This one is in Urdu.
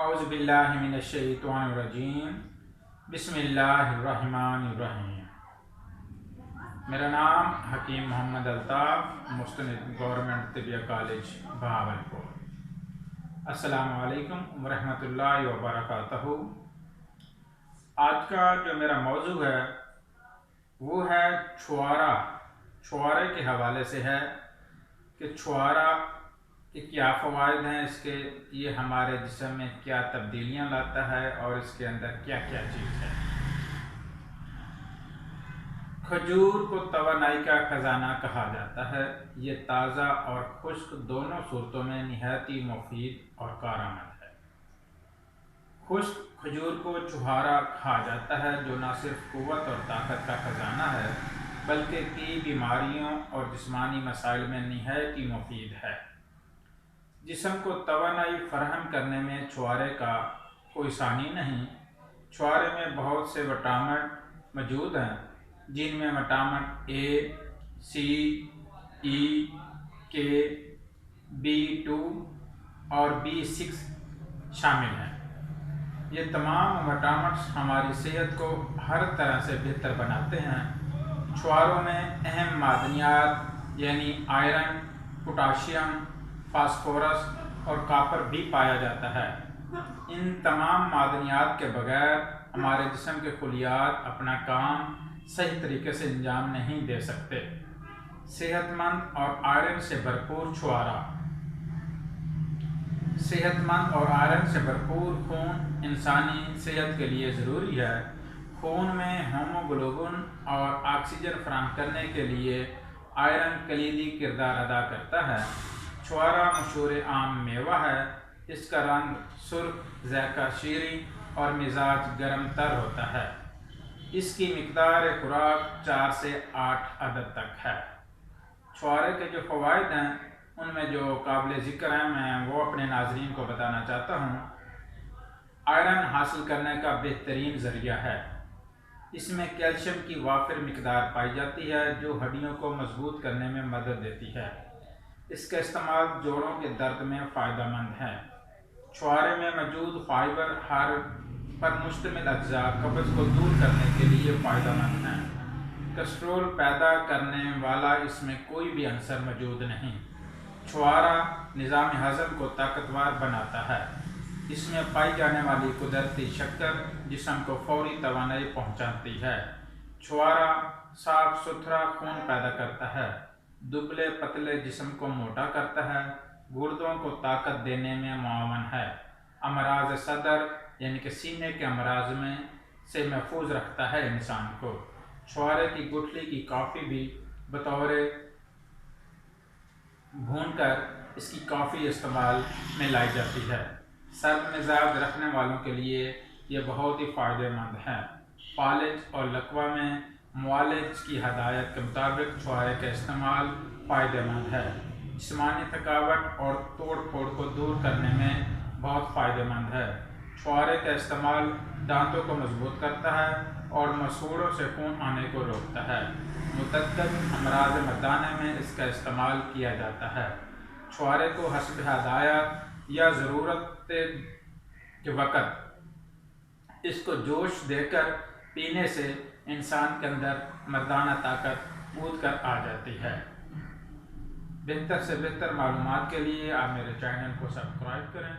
اعوذ باللہ من الشیطان الرجیم بسم اللہ الرحمن الرحیم۔ میرا نام حکیم محمد الطاف، مستند گورنمنٹ طبیہ کالج بہاولپور۔ السلام علیکم ورحمۃ اللہ وبرکاتہ۔ آج کا جو میرا موضوع ہے وہ ہے چھوارے کے حوالے سے ہے کہ چھوارا کہ کیا فوائد ہیں اس کے، یہ ہمارے جسم میں کیا تبدیلیاں لاتا ہے اور اس کے اندر کیا کیا چیز ہے۔ کھجور کو توانائی کا خزانہ کہا جاتا ہے۔ یہ تازہ اور خشک دونوں صورتوں میں نہایت ہی مفید اور کارآمد ہے۔ خشک کھجور کو چھہارا کہا جاتا ہے، جو نہ صرف قوت اور طاقت کا خزانہ ہے بلکہ کئی بیماریوں اور جسمانی مسائل میں نہایت ہی مفید ہے۔ جسم کو توانائی فراہم کرنے میں چھوارے کا کوئی ثانی نہیں۔ چھوارے میں بہت سے وٹامن موجود ہیں، جن میں وٹامن اے، سی، ای، کے، B2 اور B6 شامل ہیں۔ یہ تمام وٹامنز ہماری صحت کو ہر طرح سے بہتر بناتے ہیں۔ چھواروں میں اہم معدنیات یعنی آئرن، پوٹاشیم، فاسفورس اور کاپر بھی پایا جاتا ہے۔ ان تمام معدنیات کے بغیر ہمارے جسم کے خلیات اپنا کام صحیح طریقے سے انجام نہیں دے سکتے۔ صحت مند اور آئرن سے بھرپور چھوارا۔ صحت مند اور آئرن سے بھرپور خون انسانی صحت کے لیے ضروری ہے۔ خون میں ہیموگلوبن اور آکسیجن فراہم کرنے کے لیے آئرن کلیدی کردار ادا کرتا ہے۔ چھوارا مشہور عام میوہ ہے۔ اس کا رنگ سرخ، ذائقہ شیریں اور مزاج گرم تر ہوتا ہے۔ اس کی مقدار خوراک 4 سے 8 عدد تک ہے۔ چھوارے کے جو فوائد ہیں ان میں جو قابل ذکر ہیں میں وہ اپنے ناظرین کو بتانا چاہتا ہوں۔ آئرن حاصل کرنے کا بہترین ذریعہ ہے۔ اس میں کیلشیم کی وافر مقدار پائی جاتی ہے جو ہڈیوں کو مضبوط کرنے میں مدد دیتی ہے۔ اس کا استعمال جوڑوں کے درد میں فائدہ مند ہے۔ چھوارے میں موجود فائبر پر مشتمل اجزاء قبض کو دور کرنے کے لیے فائدہ مند ہیں۔ کولیسٹرول پیدا کرنے والا اس میں کوئی بھی عنصر موجود نہیں۔ چھوارا نظام ہضم کو طاقتور بناتا ہے۔ اس میں پائی جانے والی قدرتی شکر جسم کو فوری توانائی پہنچاتی ہے۔ چھوارا صاف ستھرا خون پیدا کرتا ہے، دبلے پتلے جسم کو موٹا کرتا ہے، گردوں کو طاقت دینے میں معاون ہے، امراض صدر یعنی کہ سینے کے امراض میں سے محفوظ رکھتا ہے انسان کو۔ چھوارے کی گٹھلی کی کافی بھی بطور بھون کر اس کی کافی استعمال میں لائی جاتی ہے۔ سرد مزاج رکھنے والوں کے لیے یہ بہت ہی فائدہ مند ہے۔ فالج اور لکوہ میں معالج کی ہدایت کے مطابق چھوارے کا استعمال فائدہ مند ہے۔ جسمانی تھکاوٹ اور توڑ پھوڑ کو دور کرنے میں بہت فائدہ مند ہے۔ چھوارے کا استعمال دانتوں کو مضبوط کرتا ہے اور مسوڑوں سے خون آنے کو روکتا ہے۔ متعدد امراض مردانہ میں اس کا استعمال کیا جاتا ہے۔ چھوارے کو حسب ہدایت یا ضرورت کے وقت اس کو جوش دے کر پینے سے انسان کے اندر مردانہ طاقت کود کر آ جاتی ہے۔ بہتر سے بہتر معلومات کے لیے آپ میرے چینل کو سبسکرائب کریں۔